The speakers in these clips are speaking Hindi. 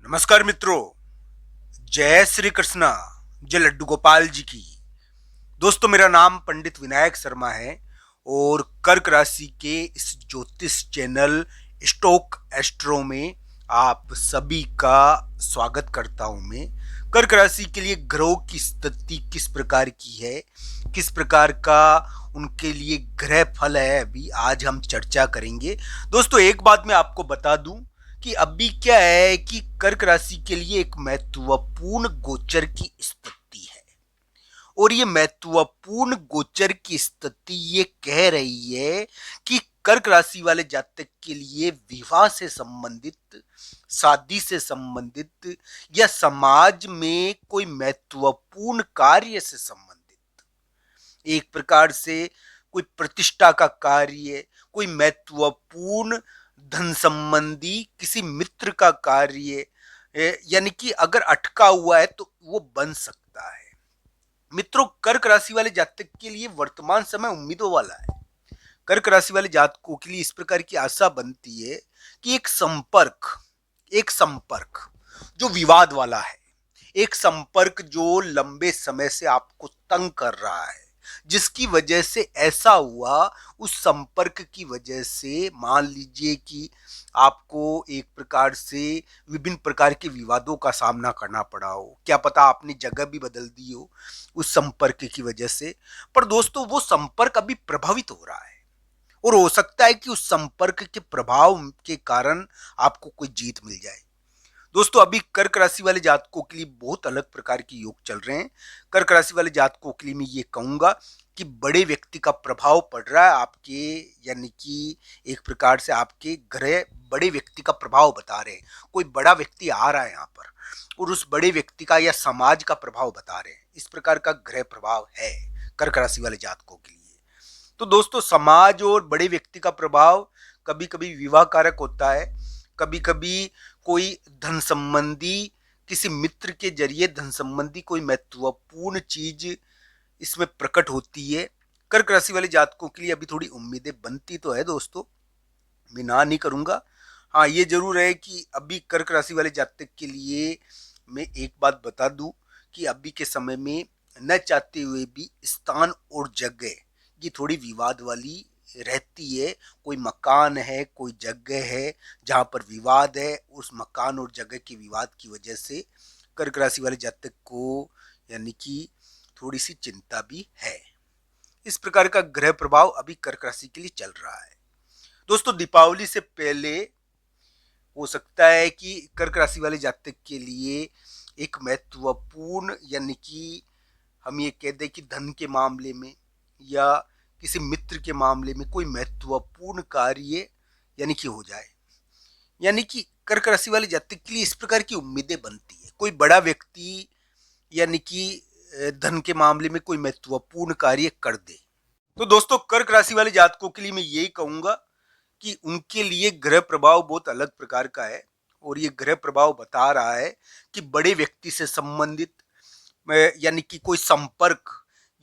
नमस्कार मित्रों। जय श्री कृष्णा। जय लड्डू गोपाल जी की। दोस्तों, मेरा नाम पंडित विनायक शर्मा है और कर्क राशि के इस ज्योतिष चैनल स्टोक एस्ट्रो में आप सभी का स्वागत करता हूं। मैं कर्क राशि के लिए ग्रहों की स्थिति किस प्रकार की है, किस प्रकार का उनके लिए ग्रह फल है, अभी आज हम चर्चा करेंगे। दोस्तों, एक बात मैं आपको बता दूं कि अभी क्या है कि कर्क राशि के लिए एक महत्वपूर्ण गोचर की स्थिति है और ये महत्वपूर्ण गोचर की स्थिति ये कह रही है कि कर्क राशि वाले जातक के लिए विवाह से संबंधित, शादी से संबंधित या समाज में कोई महत्वपूर्ण कार्य से संबंधित, एक प्रकार से कोई प्रतिष्ठा का कार्य, कोई महत्वपूर्ण धन संबंधी किसी मित्र का कार्य, यानी कि अगर अटका हुआ है तो वो बन सकता है। मित्रों, कर्क राशि वाले जातक के लिए वर्तमान समय उम्मीदों वाला है। कर्क राशि वाले जातकों के लिए इस प्रकार की आशा बनती है कि एक संपर्क जो विवाद वाला है, एक संपर्क जो लंबे समय से आपको तंग कर रहा है, जिसकी वजह से ऐसा हुआ, उस संपर्क की वजह से मान लीजिए कि आपको एक प्रकार से विभिन्न प्रकार के विवादों का सामना करना पड़ा हो, क्या पता आपने जगह भी बदल दी हो उस संपर्क की वजह से। पर दोस्तों, वो संपर्क अभी प्रभावित हो रहा है और हो सकता है कि उस संपर्क के प्रभाव के कारण आपको कोई जीत मिल जाए। दोस्तों, अभी कर्क राशि वाले जातकों के लिए बहुत अलग प्रकार के योग चल रहे हैं। कर्क राशि वाले जातकों के लिए मैं ये कहूंगा कि बड़े व्यक्ति का प्रभाव पड़ रहा है आपके, यानी कि एक प्रकार से आपके ग्रह बड़े व्यक्ति का प्रभाव बता रहे हैं। कोई बड़ा व्यक्ति आ रहा है यहाँ पर और उस बड़े व्यक्ति का या समाज का प्रभाव बता रहे हैं। इस प्रकार का ग्रह प्रभाव है कर्क राशि वाले जातकों के लिए। तो दोस्तों, समाज और बड़े व्यक्ति का प्रभाव कभी कभी विवाह कारक होता है, कभी कभी कोई धन संबंधी, किसी मित्र के जरिए धन संबंधी कोई महत्वपूर्ण चीज इसमें प्रकट होती है। कर्क राशि वाले जातकों के लिए अभी थोड़ी उम्मीदें बनती तो है दोस्तों, मैं ना नहीं करूंगा। हाँ, ये जरूर है कि अभी कर्क राशि वाले जातक के लिए मैं एक बात बता दूं कि अभी के समय में न चाहते हुए भी स्थान और जगह ये थोड़ी विवाद वाली रहती है। कोई मकान है, कोई जगह है जहां पर विवाद है, उस मकान और जगह के विवाद की वजह से कर्क राशि वाले जातक को यानी कि थोड़ी सी चिंता भी है। इस प्रकार का ग्रह प्रभाव अभी कर्क राशि के लिए चल रहा है। दोस्तों, दीपावली से पहले हो सकता है कि कर्क राशि वाले जातक के लिए एक महत्वपूर्ण, यानी कि हम ये कह दें कि धन के मामले में या किसी मित्र के मामले में कोई महत्वपूर्ण कार्य यानी कि हो जाए। यानी कि कर्क राशि वाले जातक के लिए इस प्रकार की उम्मीदें बनती है, कोई बड़ा व्यक्ति यानी कि धन के मामले में कोई महत्वपूर्ण कार्य कर दे। तो दोस्तों, कर्क राशि वाले जातकों के लिए मैं यही कहूंगा कि उनके लिए ग्रह प्रभाव बहुत अलग प्रकार का है और ये ग्रह प्रभाव बता रहा है कि बड़े व्यक्ति से संबंधित, यानी कि कोई संपर्क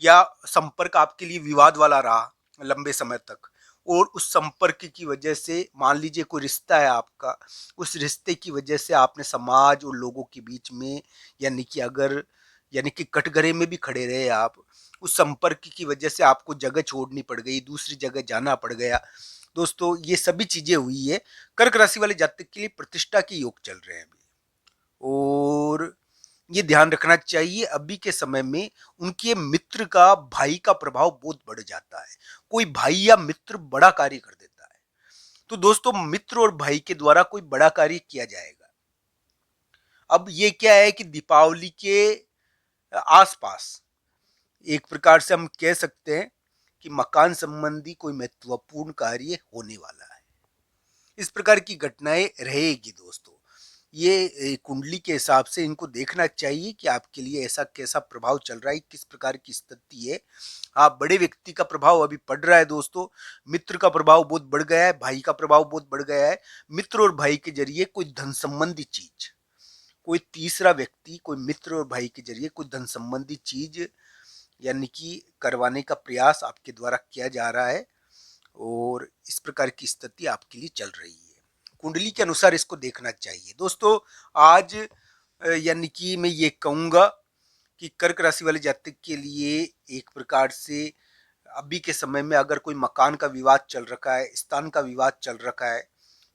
या संपर्क आपके लिए विवाद वाला रहा लंबे समय तक और उस संपर्क की वजह से मान लीजिए कोई रिश्ता है आपका, उस रिश्ते की वजह से आपने समाज और लोगों के बीच में, यानी कि अगर यानी कि कटघरे में भी खड़े रहे आप, उस संपर्क की वजह से आपको जगह छोड़नी पड़ गई, दूसरी जगह जाना पड़ गया। दोस्तों, ये सभी चीजें हुई है। कर्क राशि वाले जातक के लिए प्रतिष्ठा के योग चल रहे हैं अभी और ये ध्यान रखना चाहिए अभी के समय में उनके मित्र का, भाई का प्रभाव बहुत बढ़ जाता है। कोई भाई या मित्र बड़ा कार्य कर देता है, तो दोस्तों मित्र और भाई के द्वारा कोई बड़ा कार्य किया जाएगा। अब ये क्या है कि दीपावली के आसपास एक प्रकार से हम कह सकते हैं कि मकान संबंधी कोई महत्वपूर्ण कार्य होने वाला है। इस प्रकार की घटनाएं रहेगी दोस्तों। ये कुंडली के हिसाब से इनको देखना चाहिए कि आपके लिए ऐसा कैसा प्रभाव चल रहा है, किस प्रकार की स्थिति है। हाँ, बड़े व्यक्ति का प्रभाव अभी पड़ रहा है दोस्तों, मित्र का प्रभाव बहुत बढ़ गया है, भाई का प्रभाव बहुत बढ़ गया है। मित्र और भाई के जरिए कोई धन संबंधी चीज, कोई तीसरा व्यक्ति, कोई मित्र और भाई के जरिए कोई धन संबंधी चीज यानी कि करवाने का प्रयास आपके द्वारा किया जा रहा है और इस प्रकार की स्थिति आपके लिए चल रही है। कुंडली के अनुसार इसको देखना चाहिए। दोस्तों आज यानी कि मैं ये कहूँगा कि कर्क राशि वाले जातक के लिए एक प्रकार से अभी के समय में अगर कोई मकान का विवाद चल रखा है, स्थान का विवाद चल रखा है,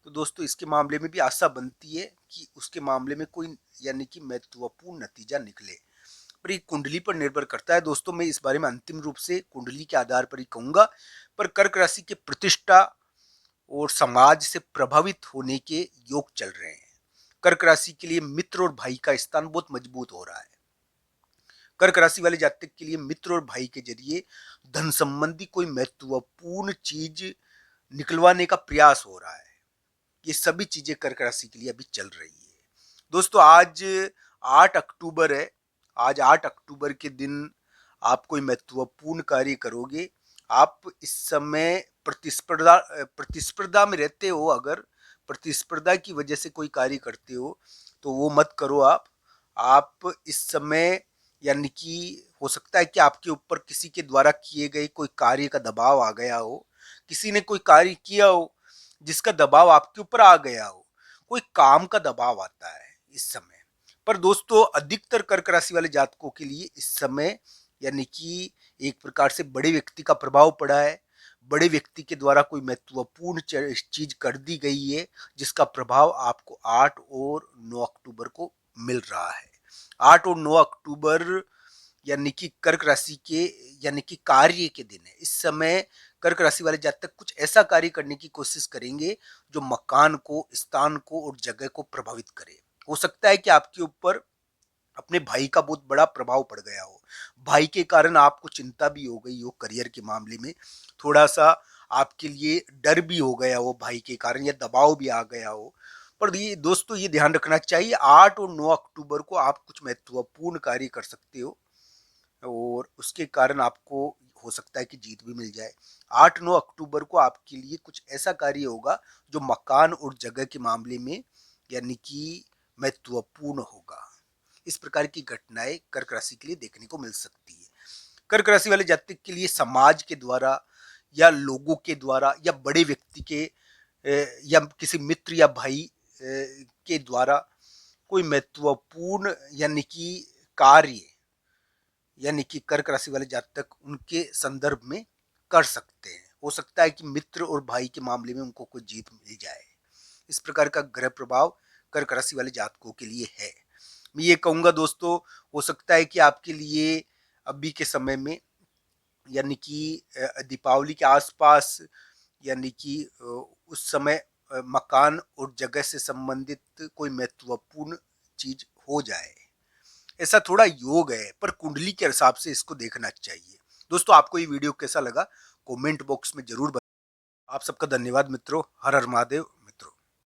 तो दोस्तों इसके मामले में भी आशा बनती है कि उसके मामले में कोई यानी कि महत्वपूर्ण नतीजा निकले। पर ये कुंडली पर निर्भर करता है दोस्तों, मैं इस बारे में अंतिम रूप से कुंडली के आधार पर ही कहूंगा। पर कर्क राशि के प्रतिष्ठा और समाज से प्रभावित होने के योग चल रहे हैं। कर्क राशि के लिए मित्र और भाई का स्थान बहुत मजबूत हो रहा है। कर्क राशि वाले जातक के लिए मित्र और भाई के जरिए धन संबंधी कोई महत्वपूर्ण चीज निकलवाने का प्रयास हो रहा है। ये सभी चीजें कर्क राशि के लिए अभी चल रही है। दोस्तों आज 8 अक्टूबर है। आज 8 अक्टूबर के दिन आप कोई महत्वपूर्ण कार्य करोगे। आप इस समय प्रतिस्पर्धा में रहते हो, अगर प्रतिस्पर्धा की वजह से कोई कार्य करते हो तो वो मत करो। आप इस समय यानी कि हो सकता है कि आपके ऊपर किसी के द्वारा किए गए कोई कार्य का दबाव आ गया हो, किसी ने कोई कार्य किया हो जिसका दबाव आपके ऊपर आ गया हो, कोई काम का दबाव आता है इस समय। पर दोस्तों अधिकतर कर्क राशि वाले जातकों के लिए इस समय यानी कि एक प्रकार से बड़े व्यक्ति का प्रभाव पड़ा है। बड़े व्यक्ति के द्वारा कोई महत्वपूर्ण चीज कर दी गई है जिसका प्रभाव आपको 8 और 9 अक्टूबर को मिल रहा है। 8 और 9 अक्टूबर यानी कि कर्क राशि के यानी कि कार्य के दिन है। इस समय कर्क राशि वाले जातक कुछ ऐसा कार्य करने की कोशिश करेंगे जो मकान को, स्थान को और जगह को प्रभावित करे। हो सकता है कि आपके ऊपर अपने भाई का बहुत बड़ा प्रभाव पड़ गया हो, भाई के कारण आपको चिंता भी हो गई हो, करियर के मामले में थोड़ा सा आपके लिए डर भी हो गया हो भाई के कारण, या दबाव भी आ गया हो। पर ये दोस्तों ये ध्यान रखना चाहिए 8 और 9 अक्टूबर को आप कुछ महत्वपूर्ण कार्य कर सकते हो और उसके कारण आपको हो सकता है कि जीत भी मिल जाए। 8-9 अक्टूबर को आपके लिए कुछ ऐसा कार्य होगा जो मकान और जगह के मामले में यानी कि महत्वपूर्ण होगा। इस प्रकार की घटनाएं कर्क राशि के लिए देखने को मिल सकती है। कर्क राशि वाले जातक के लिए समाज के द्वारा या लोगों के द्वारा या बड़े व्यक्ति के या किसी मित्र या भाई के द्वारा कोई महत्वपूर्ण यानी कि कार्य यानी कि कर्क राशि वाले जातक उनके संदर्भ में कर सकते हैं। हो सकता है कि मित्र और भाई के मामले में उनको कोई जीत मिल जाए। इस प्रकार का ग्रह प्रभाव कर्क राशि वाले जातकों के लिए है। मैं ये कहूँगा दोस्तों, हो सकता है कि आपके लिए अभी के समय में यानी कि दीपावली के आसपास यानी कि उस समय मकान और जगह से संबंधित कोई महत्वपूर्ण चीज हो जाए, ऐसा थोड़ा योग है। पर कुंडली के हिसाब से इसको देखना चाहिए। दोस्तों आपको ये वीडियो कैसा लगा कमेंट बॉक्स में जरूर बताएं। आप सबका धन्यवाद मित्रों। हर हर महादेव।